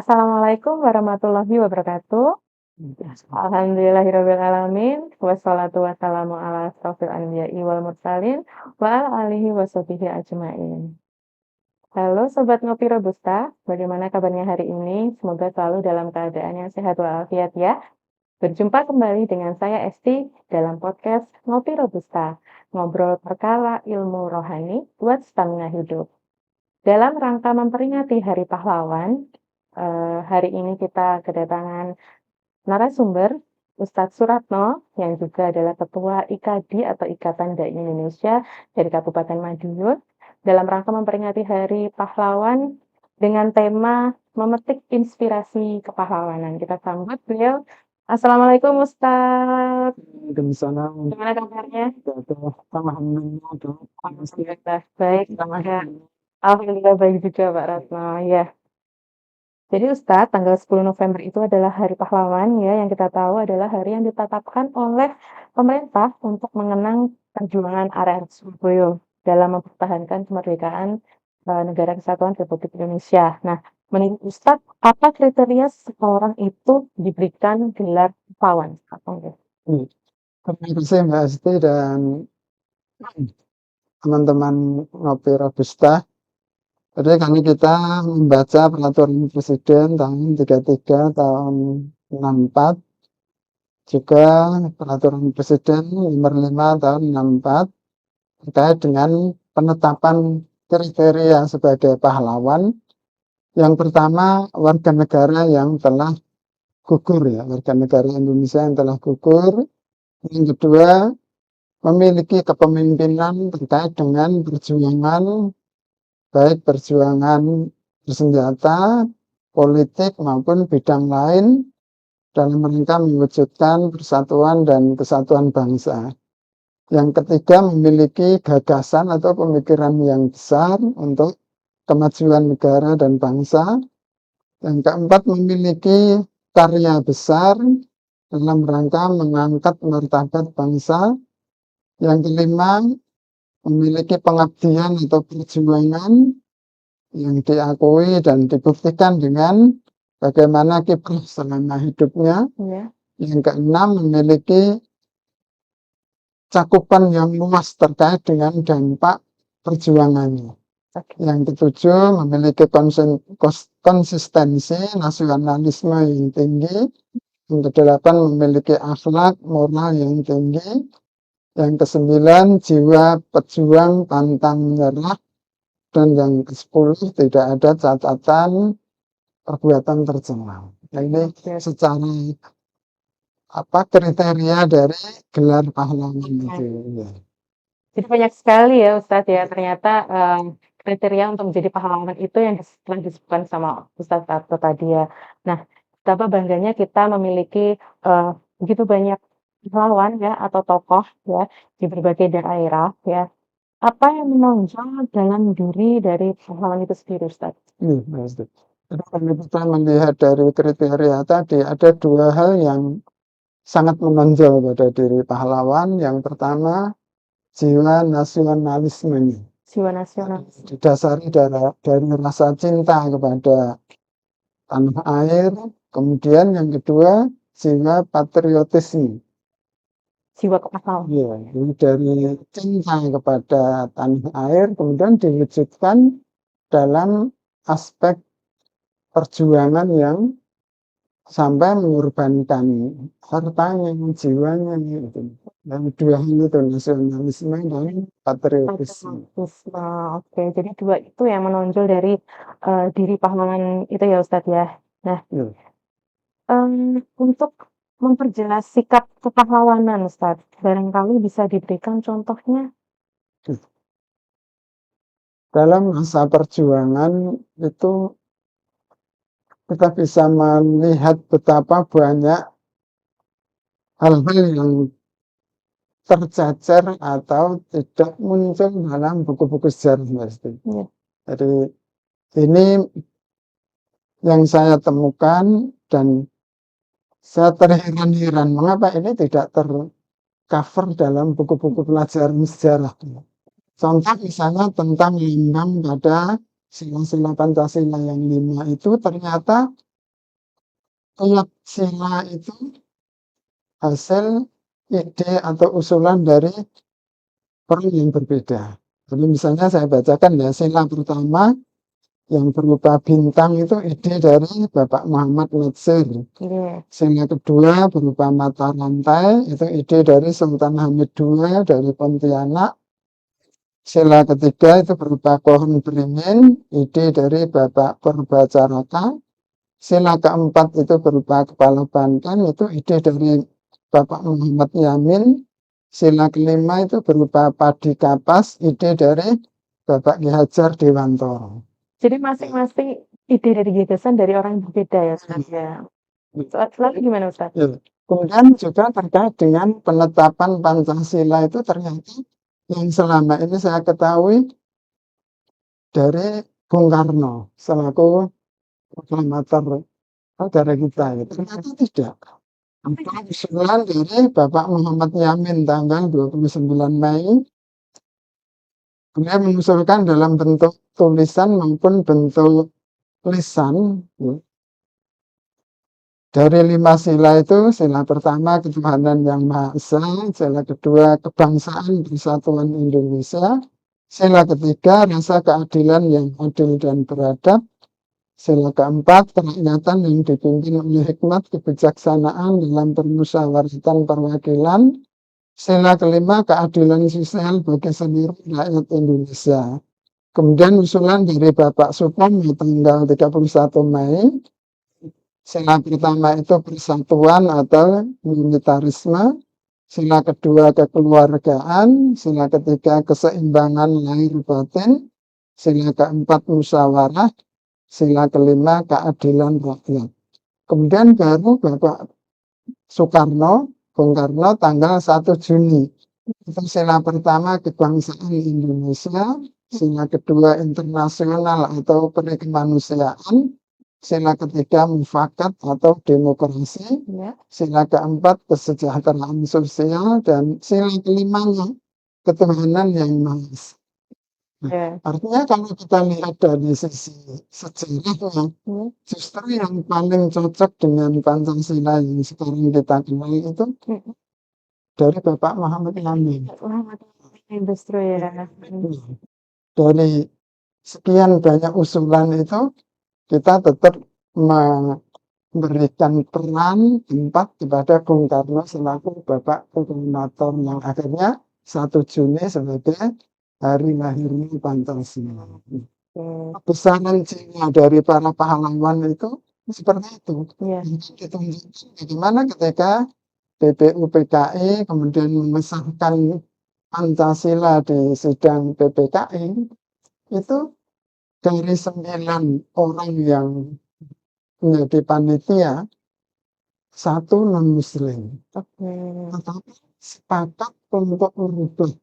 Assalamualaikum warahmatullahi wabarakatuh. Alhamdulillahirrabbilalamin. Wassalatu wassalamu ala asrofil anbiya'i wal mursalin wa ala alihi washabihi ajmain. Halo Sobat Ngopi Robusta, bagaimana kabarnya hari ini? Semoga selalu dalam keadaan yang sehat walafiat ya. Berjumpa kembali dengan saya Esti dalam podcast Ngopi Robusta, ngobrol perkara ilmu rohani buat stamina hidup. Dalam rangka memperingati Hari Pahlawan, hari ini kita kedatangan narasumber Ustadz Suratno yang juga adalah Ketua IKADI atau Ikatan Dai Indonesia dari Kabupaten Madiun dalam rangka memperingati Hari Pahlawan dengan tema memetik inspirasi kepahlawanan. Kita sambut beliau. Assalamualaikum Ustadz. Waalaikumsalam. Gimana kabarnya? Alhamdulillah. Alhamdulillah baik. Alhamdulillah baik juga Pak Ratno. Ya. Jadi Ustadz, tanggal 10 November itu adalah Hari Pahlawan ya, yang kita tahu adalah hari yang ditetapkan oleh pemerintah untuk mengenang perjuangan arek-arek Surabaya dalam mempertahankan kemerdekaan Negara Kesatuan Republik Indonesia. Nah, menurut Ustadz, apa kriteria seseorang itu diberikan gelar pahlawan? Terima kasih Mbak Esti dan teman-teman Ngopi Robusta. Jadi kami kita membaca peraturan Presiden tahun 33 tahun 64, juga peraturan Presiden nomor 5 tahun 64 terkait dengan penetapan kriteria sebagai pahlawan. Yang pertama, warga negara yang telah gugur ya, warga negara Indonesia yang telah gugur. Yang kedua, memiliki kepemimpinan terkait dengan perjuangan, baik perjuangan bersenjata, politik maupun bidang lain dalam rangka mewujudkan persatuan dan kesatuan bangsa. Yang ketiga, memiliki gagasan atau pemikiran yang besar untuk kemajuan negara dan bangsa. Yang keempat, memiliki karya besar dalam rangka mengangkat martabat bangsa. Yang kelima, memiliki pengabdian atau perjuangan yang diakui dan dibuktikan dengan bagaimana kiprah selama hidupnya. Ya. Yang keenam, memiliki cakupan yang luas terkait dengan dampak perjuangannya. Yang ketujuh, memiliki konsistensi nasionalisme yang tinggi. Yang kedelapan, memiliki akhlak moral yang tinggi. Yang kesembilan, jiwa pejuang pantang menyerah. Dan yang ke-10, tidak ada catatan perbuatan tercela. Nah, ini secara kriteria dari gelar pahlawan itu. Ya. Jadi banyak sekali ya Ustadz ya, ternyata kriteria untuk menjadi pahlawan itu yang telah disebutkan sama Ustadz Tarto tadi ya. Nah, betapa bangganya kita memiliki begitu banyak pahlawan ya atau tokoh ya di berbagai daerah ya. Apa yang menonjol dalam diri dari pahlawan itu sendiri, Ustaz? Jadi kalau kita melihat dari kriteria tadi, ada dua hal yang sangat menonjol pada diri pahlawan. Yang pertama, jiwa nasionalismenya. Jiwa nasional. Didasari dari rasa cinta kepada tanah air. Kemudian yang kedua, jiwa patriotisme. Jiwa kepahlawan. Ya, ini dari cinta kepada tanah air kemudian diwujudkan dalam aspek perjuangan yang sampai mengorbankan hartanya, jiwanya gitu. Dan dua hal itu, nasionalisme dan patriotisme. Oke, jadi dua itu yang menonjol dari diri pahlawan itu ya Ustadz ya. Nah, Ya. Untuk memperjelas sikap kepahlawanan Ustadz, barangkali bisa diberikan contohnya. Dalam masa perjuangan itu kita bisa melihat betapa banyak hal-hal yang tercecer atau tidak muncul dalam buku-buku sejarah. Ya. Jadi ini yang saya temukan dan saya terheran-heran mengapa ini tidak tercover dalam buku-buku pelajaran sejarah. Contoh misalnya tentang lambang pada sila-sila Pancasila yang 5 itu ternyata tiap sila itu hasil ide atau usulan dari orang yang berbeda. Jadi misalnya saya bacakan ya, sila pertama yang berupa bintang itu ide dari Bapak Muhammad Natsir. Iya. Sila kedua berupa mata rantai, itu ide dari Sultan Hamid II dari Pontianak. Sila ketiga itu berupa pohon beringin, ide dari Bapak Purbacaraka. Sila keempat itu berupa kepala banteng, itu ide dari Bapak Muhammad Yamin. Sila kelima itu berupa padi kapas, ide dari Bapak Ki Hajar Dewantoro. Jadi masing-masing ide dari gagasan dari orang yang berbeda ya Ustaz ya. Lalu gimana Ustaz? Ya. Kemudian juga terkait dengan penetapan Pancasila itu ternyata yang selama ini saya ketahui dari Bung Karno selaku proklamator negara kita. Ya. Ternyata tidak. Apa usulan dari Bapak Muhammad Yamin tanggal 29 Mei, beliau mengusulkan dalam bentuk tulisan maupun bentuk lisan. Ya. Dari 5 sila itu, sila pertama ketuhanan yang Maha Esa, sila kedua kebangsaan persatuan Indonesia, sila ketiga rasa keadilan yang adil dan beradab, sila keempat kerakyatan yang dipimpin oleh hikmat kebijaksanaan dalam permusyawaratan perwakilan, sila kelima keadilan sosial bagi seluruh rakyat Indonesia. Kemudian usulan dari Bapak Supomo tanggal 31 Mei, sila pertama itu persatuan atau unitarisme, sila kedua kekeluargaan, sila ketiga keseimbangan lahir batin, sila keempat musyawarah, sila kelima keadilan rakyat. Kemudian baru Bapak Soekarno, Bung Karno tanggal 1 Juni. Itu sila pertama kebangsaan Indonesia, sila kedua internasional atau perikemanusiaan, sila ketiga mufakat atau demokrasi, Ya. sila keempat kesejahteraan sosial, dan sila kelimanya ketuhanan yang Maha Esa. Ya. Artinya kalau kita lihat dari sisi sejarahnya, justru yang paling cocok dengan Pancasila yang sekarang kita kenal itu dari Bapak Muhammad Yamin. Justru ya. Dari sekian banyak usulan itu, kita tetap memberikan peran tempat kepada Bung Karno selaku Bapak Proklamator yang akhirnya 1 Juni sebagai hari lahirnya Pancasila. Besaran jiwa dari para pahlawan itu seperti itu. Ya. Ditunjukkan bagaimana ketika BPUPKI kemudian mengesahkan Pancasila di sidang PPKI, itu dari 9 orang yang menjadi panitia, 1 non-muslim. Tetapi sepakat untuk merubah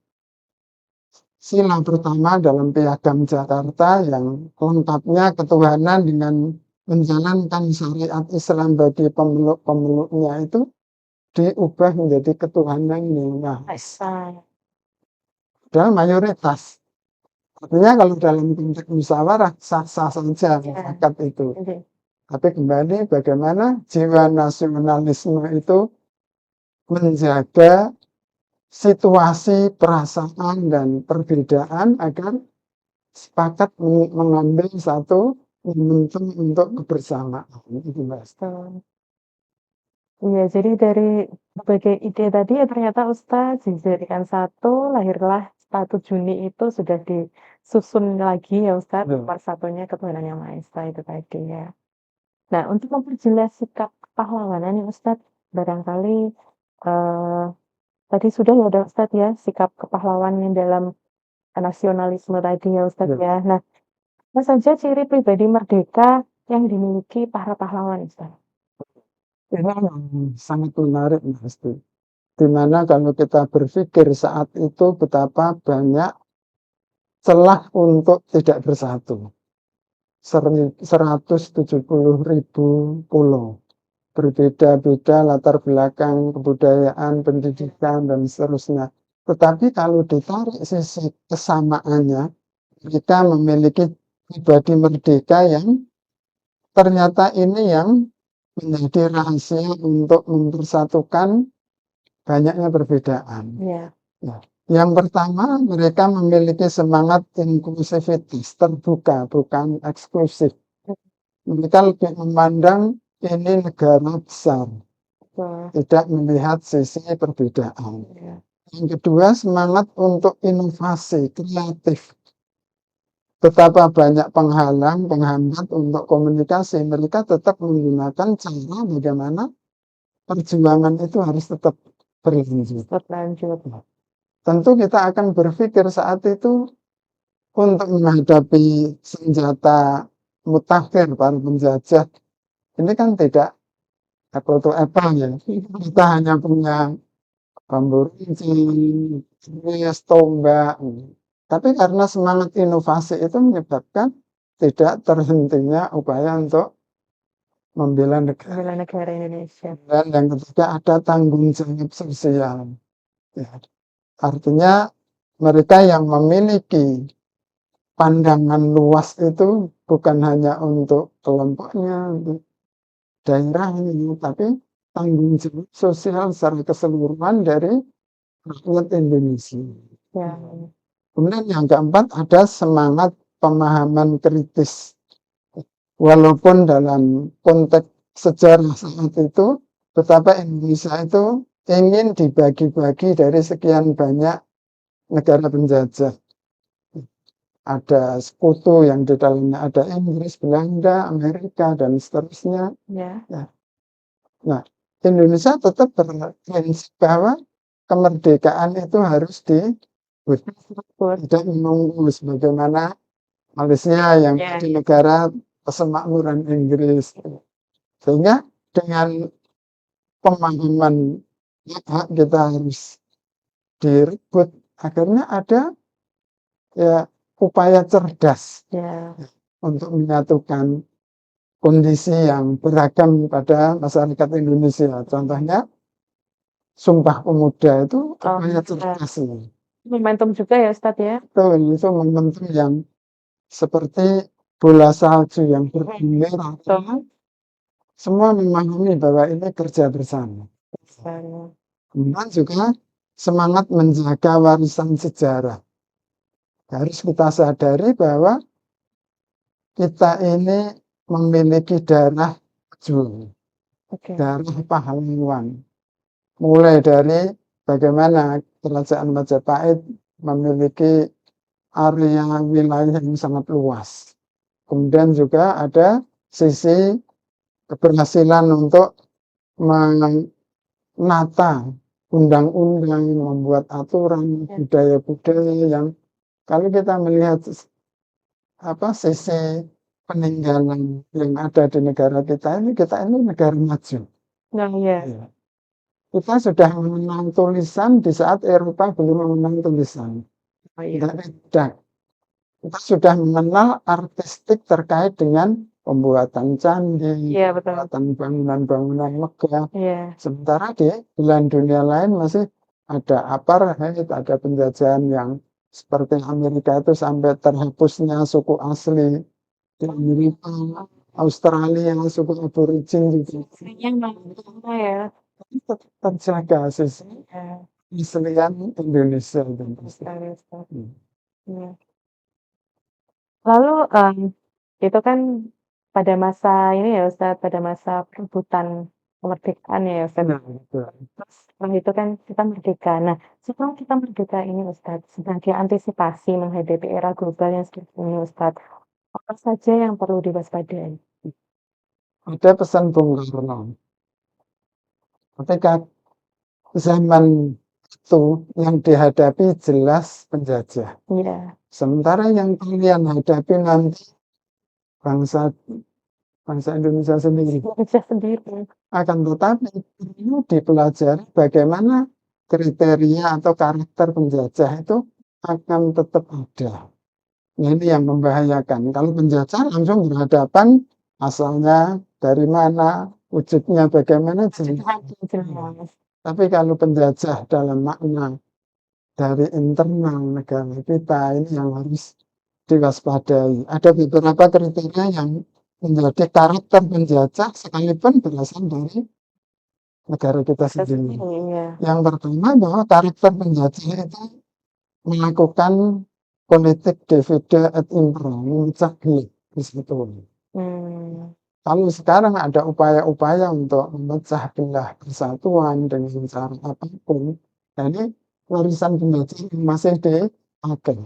sila pertama dalam Piagam Jakarta yang lengkapnya ketuhanan dengan menjalankan syariat Islam bagi pemeluk-pemeluknya itu diubah menjadi ketuhanan yang Maha Esa. Dan mayoritas. Artinya kalau dalam konteks musyawarah sah-sah saja mufakat itu. Tapi kembali bagaimana jiwa nasionalisme itu menjaga situasi, perasaan, dan perbedaan agar sepakat mengambil satu momentum untuk kebersamaan. Itu Mas. Iya, jadi dari berbagai ide tadi ya ternyata Ustadz dijadikan satu, lahirlah 1 Juni itu sudah disusun lagi ya Ustadz, nomor satunya ketuhanan yang Maha Esa itu tadi ya. Nah, untuk memperjelas sikap kepahlawanan ya Ustadz, barangkali tadi sudah ya ada Ustadz ya, sikap kepahlawanan dalam nasionalisme tadi ya Ustadz ya. Nah, apa saja ciri pribadi merdeka yang dimiliki para pahlawan Ustadz? Ini yang sangat menarik Mas. Dimana kalau kita berpikir saat itu betapa banyak celah untuk tidak bersatu. 170.000 pulau. Berbeda-beda latar belakang, kebudayaan, pendidikan, dan seterusnya. Tetapi kalau ditarik sisi kesamaannya, kita memiliki pribadi merdeka yang ternyata ini yang menjadi rahasia untuk mempersatukan banyaknya perbedaan. Ya. Nah, yang pertama, mereka memiliki semangat inklusivitas, terbuka, bukan eksklusif. Mereka lebih memandang ini negara besar, Betul. tidak melihat sisi perbedaan. Ya. Yang kedua, semangat untuk inovasi, kreatif. Betapa banyak penghalang, penghambat untuk komunikasi, mereka tetap menggunakan cara bagaimana perjuangan itu harus tetap berlanjut. Berlanjut. Tentu kita akan berpikir saat itu untuk menghadapi senjata mutakhir para penjajah. Ini kan tidak apple to apple ya. Kita hanya punya bambu runcing, keris, tombak. Tapi karena semangat inovasi itu menyebabkan tidak terhentinya upaya untuk membela negara. Bela negara Indonesia. Dan yang ketiga ada tanggung jawab sosial. Ya. Artinya mereka yang memiliki pandangan luas itu bukan hanya untuk kelompoknya, untuk daerahnya, tapi tanggung jawab sosial secara keseluruhan dari rakyat Indonesia. Ya. Kemudian yang keempat ada semangat pemahaman kritis. Walaupun dalam konteks sejarah saat itu, betapa Indonesia itu ingin dibagi-bagi dari sekian banyak negara penjajah. Ada sekutu yang di dalamnya ada Inggris, Belanda, Amerika, dan seterusnya. Ya. Nah, Indonesia tetap berprinsip bahwa kemerdekaan itu harus tidak menunggu sebagaimana Malaysia yang Ya. di negara persemakmuran Inggris. Sehingga dengan pemahaman hak kita harus direbut, akhirnya ada ya upaya cerdas Ya. untuk menyatukan kondisi yang beragam pada masyarakat Indonesia. Contohnya Sumpah Pemuda itu upaya cerdas ini. Momentum juga ya Ustadz ya. Itu momentum yang seperti bola salju yang bergulir. Semua memahami bahwa ini kerja bersama. Kemudian juga semangat menjaga warisan sejarah. Harus kita sadari bahwa kita ini memiliki darah pejuang, darah pahlawan. Mulai dari bagaimana Kerajaan Majapahit memiliki area wilayah yang sangat luas. Kemudian juga ada sisi keberhasilan untuk menata undang-undang, membuat aturan, budaya-budaya yang kalau kita melihat sisi peninggalan yang ada di negara kita ini negara maju. Nah, ya. Kita sudah mengenal tulisan di saat Eropa belum mengenal tulisan. Tidak. Kita sudah mengenal artistik terkait dengan pembuatan candi, pembuatan bangunan-bangunan megah. Sementara di belahan dunia lain masih ada apartheid, ada penjajahan yang seperti Amerika itu sampai terhapusnya suku asli di Amerika, Australia, suku aborigin juga. Ya. Terjaga sisi kesenian Indonesia. Lalu itu kan pada masa ini ya Ustadz, pada masa perebutan kemerdekaan ya Ustadz. Terus setelah itu kan kita merdeka. Nah, setelah kita merdeka ini Ustadz, sebagai antisipasi menghadapi era global yang seperti ini Ustadz, apa saja yang perlu diwaspadai? Ada pesan Bung Karno. Ketika zaman itu yang dihadapi jelas penjajah. Sementara yang kalian hadapi nanti bangsa Indonesia sendiri. Akan tetapi perlu dipelajari bagaimana kriteria atau karakter penjajah itu akan tetap ada. Nah, ini yang membahayakan. Kalau penjajah langsung berhadapan, asalnya dari mana, wujudnya bagaimana, jelas. Tapi kalau penjajah dalam makna dari internal negara kita, ini yang harus diwaspadai. Ada beberapa kriteria yang menjadi karakter penjajah sekalipun berasal dari negara kita Kita sendiri. sendiri, ya. Yang pertama bahwa karakter penjajah itu melakukan politik divide et impera, memecah belah persatuan. Kalau sekarang ada upaya-upaya untuk memecah belah persatuan dengan cara apapun, nah ini warisan penjajah yang masih dipakai.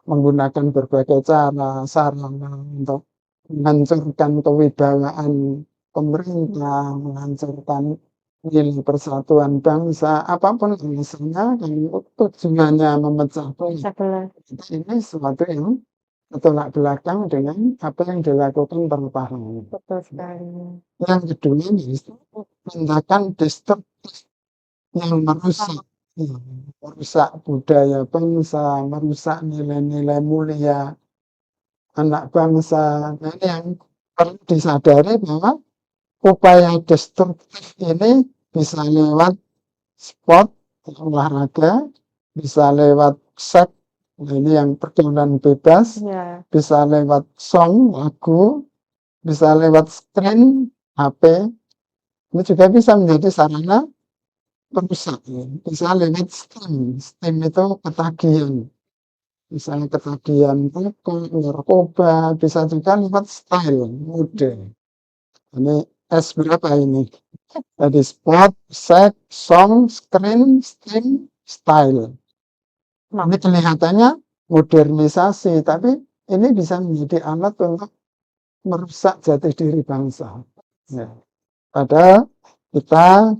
Menggunakan berbagai cara, sarana untuk menghancurkan kewibawaan pemerintah, menghancurkan nilai persatuan bangsa, apapun alasannya, kalau tujuannya memecah belah, ini sesuatu yang bertolak belakang dengan apa yang dilakukan perlawanan. Betul sekali. Yang kedua, tindakan destruktif yang merusak, merusak budaya bangsa, merusak nilai-nilai mulia anak bangsa. Nah, ini yang perlu disadari bahwa upaya destruktif ini bisa lewat sport, olahraga, bisa lewat seks, nah ini yang pergaulan bebas, Ya. bisa lewat song, lagu, bisa lewat screen, HP, ini juga bisa menjadi sarana perusak. Bisa lewat STEM itu ketagihan. Misalnya ketagihan rokok, narkoba, bisa juga lewat style, mode. Ini S berapa ini? Jadi sport, seks, song, screen, STEM, style. Ini kelihatannya modernisasi, tapi ini bisa menjadi alat untuk merusak jati diri bangsa. Ya. Padahal kita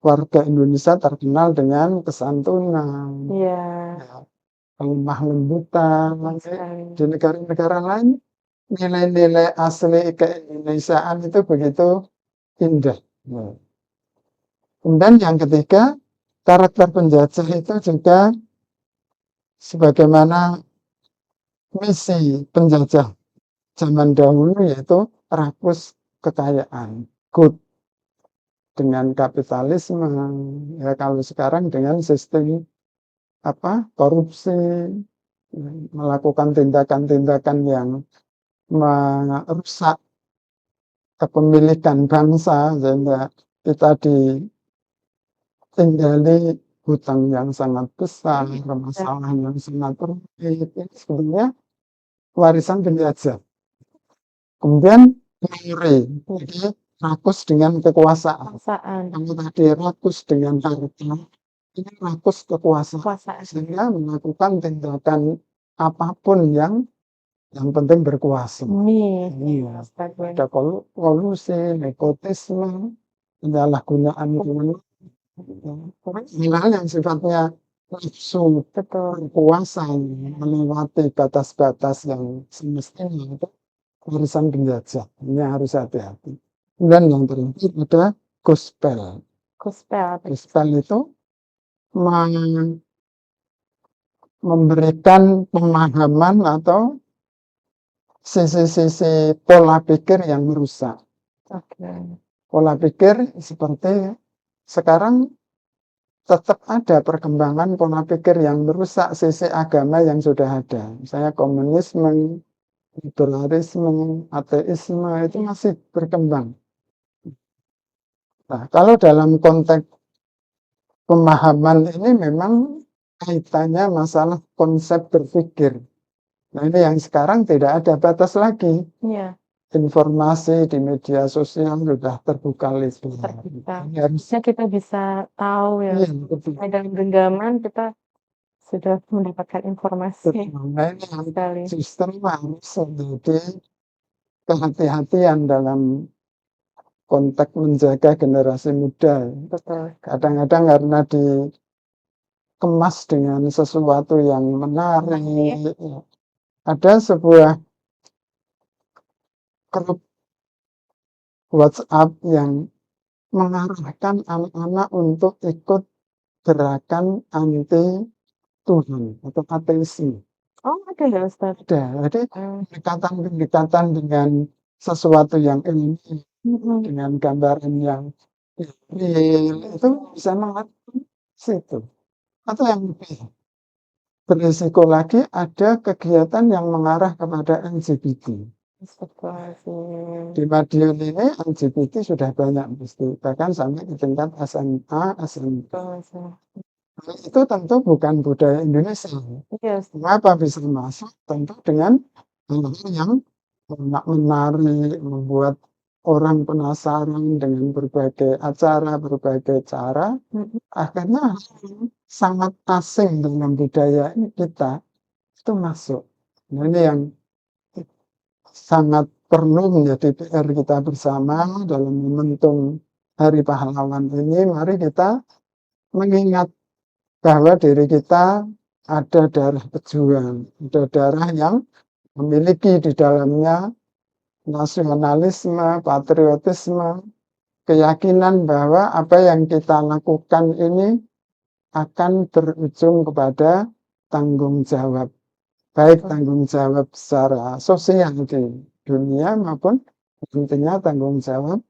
warga Indonesia terkenal dengan kesantunan, Iya. lemah lembutan. Di negara-negara lain nilai-nilai asli keindonesiaan itu begitu indah. Kemudian yang ketiga, karakter penjajah itu juga sebagaimana misi penjajah zaman dahulu, yaitu rakus kekayaan, good, dengan kapitalisme, ya kalau sekarang dengan sistem korupsi, melakukan tindakan-tindakan yang merusak kepemilikan bangsa sehingga kita ditinggali hutang yang sangat besar, permasalahan yang sangat rumit. Ini sebenarnya warisan penjajah. Kemudian glori, jadi rakus dengan kekuasaan. Kalau tadi rakus dengan harta, ini rakus kekuasaan. Sehingga melakukan tindakan apapun yang penting berkuasa. Iya. Ada kolusi, nepotisme, penyalahgunaan hal-hal yang sifatnya nafsu kekuasaan melewati batas-batas yang semestinya itu warisan penjajah. Ini harus hati-hati. Dan yang terakhir ada gospel. Gospel itu memberikan pemahaman atau sisi-sisi pola pikir yang merusak. Pola pikir seperti sekarang tetap ada perkembangan pola pikir yang merusak sisi agama yang sudah ada. Misalnya komunisme, liberalisme, ateisme itu masih berkembang. Nah, kalau dalam konteks pemahaman ini memang kaitannya masalah konsep berpikir. Nah, ini yang sekarang tidak ada batas lagi. Iya. Informasi di media sosial sudah terbuka lebar. Harusnya kita bisa tahu ya. Dalam genggaman kita sudah mendapatkan informasi. Nah, ini justru harus menjadi kehati-hatian dalam konteks menjaga generasi muda. Kadang-kadang karena dikemas dengan sesuatu yang menarik. Ada sebuah grup WhatsApp yang mengarahkan anak-anak untuk ikut gerakan anti Tuhan atau ateisme. Ada ya Ustaz? Ada. Jadi pendekatan-pendekatan dengan sesuatu yang ilmiah, dengan gambaran yang real, itu bisa mengatakan situ. Atau yang lebih berisiko lagi ada kegiatan yang mengarah kepada LGBT. Astagfirullahaladzim. Di Madiun ini LGBT sudah banyak mesti, bahkan sampai di tingkat SMA, SMP. Astagfirullahaladzim. Itu tentu bukan budaya Indonesia. Iya, Ustaz. Mengapa bisa masuk? Tentu dengan hal-hal yang menarik, membuat orang penasaran dengan berbagai acara, berbagai cara. Mm-mm. Akhirnya hal yang sangat asing dalam budaya kita itu masuk. Nah, ini yang sangat perlu menjadi PR kita bersama dalam momentum Hari Pahlawan ini. Mari kita mengingat bahwa diri kita ada darah pejuang, ada darah yang memiliki di dalamnya nasionalisme, patriotisme, keyakinan bahwa apa yang kita lakukan ini akan berujung kepada tanggung jawab, baik tanggung jawab secara sosial di dunia maupun tentunya tanggung jawab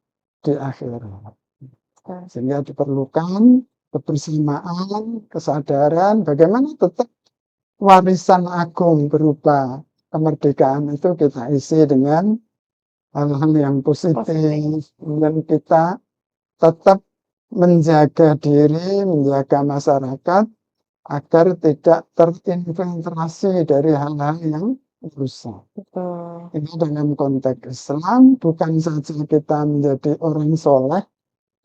di akhirat. Sehingga diperlukan kebersamaan, kesadaran, bagaimana tetap warisan agung berupa kemerdekaan itu kita isi dengan hal-hal yang positif. Dan kita tetap menjaga diri, menjaga masyarakat agar tidak terinfiltrasi dari hal-hal yang rusak. Betul. Ini dalam konteks Islam bukan saja kita menjadi orang soleh,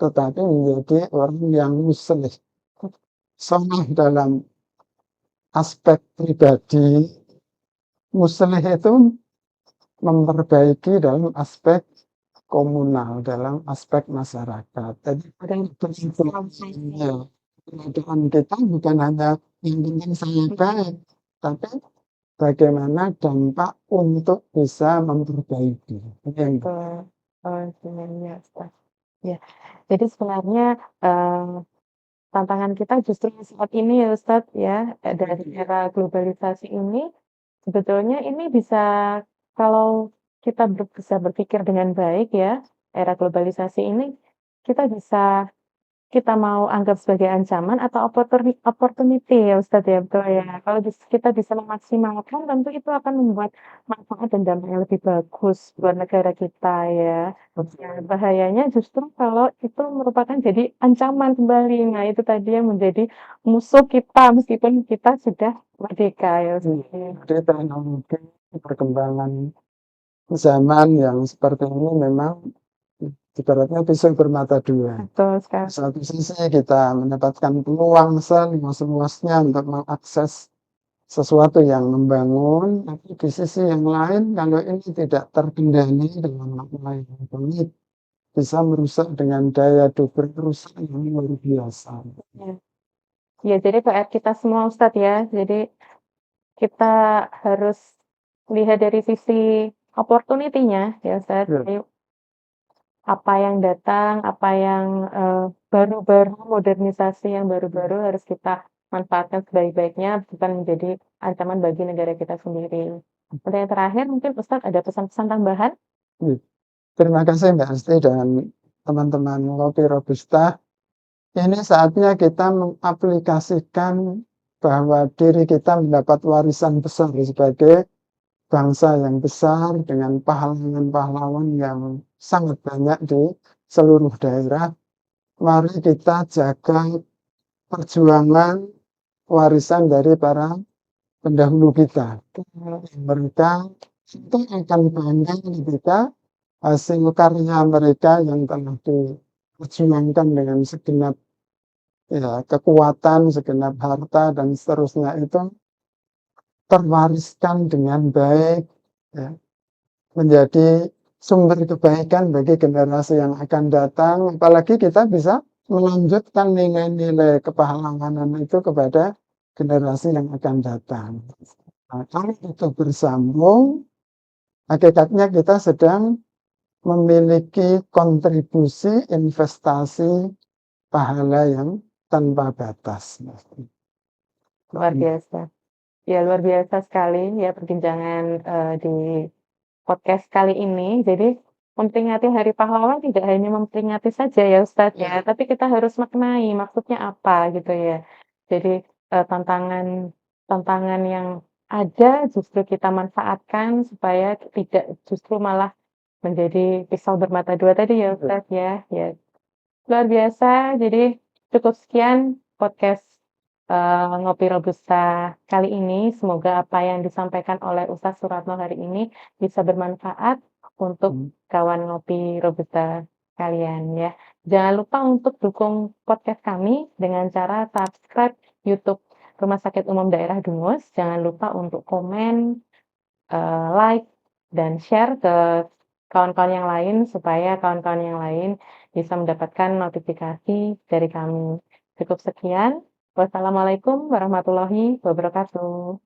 tetapi menjadi orang yang muslim. Soleh dalam aspek pribadi, muslim itu memperbaiki dalam aspek komunal, dalam aspek masyarakat. Jadi keadaan kita bukan hanya yang penting saya baik, tapi bagaimana dampak untuk bisa memperbaiki. Ini yang Betul. Oh, iya, Ustaz. Ya, jadi sebenarnya tantangan kita justru saat ini ya Ustadz ya, dari era globalisasi ini, sebetulnya ini bisa kalau kita bisa berpikir dengan baik ya, era globalisasi ini kita bisa kita mau anggap sebagai ancaman atau opportunity ya Ustadz ya, betul ya. Kalau kita bisa memaksimalkan tentu itu akan membuat manfaat dan dampak yang lebih bagus buat negara kita ya. Ya, bahayanya justru kalau itu merupakan jadi ancaman kembali. Nah, itu tadi yang menjadi musuh kita meskipun kita sudah merdeka ya Ustadz ya. Jadi teknologi perkembangan zaman yang seperti ini memang ibaratnya pisau bermata dua. Betul sekali. Di satu sisi kita mendapatkan peluang seluas-luasnya untuk mengakses sesuatu yang membangun, tapi di sisi yang lain kalau ini tidak terkendali dalam makna yang baik, bisa merusak dengan daya double rusak yang luar biasa. Ya. Ya, jadi PR kita semua Ustadz ya. Jadi kita harus lihat dari sisi opportunity-nya ya Ustadz. Ya. Jadi apa yang datang, apa yang baru-baru, modernisasi yang baru-baru harus kita manfaatkan sebaik-baiknya, bukan menjadi ancaman bagi negara kita sendiri. Untuk yang terakhir, mungkin Ustadz ada pesan-pesan tambahan? Terima kasih Mbak Asti dan teman-teman Ngopi Robusta. Ini saatnya kita mengaplikasikan bahwa diri kita mendapat warisan besar sebagai bangsa yang besar dengan pahlawan-pahlawan yang sangat banyak di seluruh daerah. Mari kita jaga perjuangan warisan dari para pendahulu kita. Mereka itu akan bangga ketika hasil karya mereka yang telah diperjuangkan dengan segenap ya, kekuatan, segenap harta, dan seterusnya itu terwariskan dengan baik, ya, menjadi sumber kebaikan bagi generasi yang akan datang. Apalagi kita bisa melanjutkan nilai-nilai kepahlawanan itu kepada generasi yang akan datang. Nah, kalau itu bersambung, hakikatnya kita sedang memiliki kontribusi investasi pahala yang tanpa batas. Luar biasa. Ya, luar biasa sekali ya perbincangan di podcast kali ini. Jadi, memperingati Hari Pahlawan tidak hanya memperingati saja ya Ustadz ya, tapi kita harus maknai maksudnya apa gitu ya. Jadi, tantangan tantangan yang ada justru kita manfaatkan supaya tidak justru malah menjadi pisau bermata dua tadi ya Betul. Ustadz ya. Ya, luar biasa. Jadi cukup sekian podcast Ngopi Robusta kali ini. Semoga apa yang disampaikan oleh Ustadz Suratno hari ini bisa bermanfaat untuk kawan Ngopi Robusta kalian ya. Jangan lupa untuk dukung podcast kami dengan cara subscribe YouTube Rumah Sakit Umum Daerah Dungus. Jangan lupa untuk komen, like, dan share ke kawan-kawan yang lain supaya kawan-kawan yang lain bisa mendapatkan notifikasi dari kami. Cukup sekian. Wassalamualaikum warahmatullahi wabarakatuh.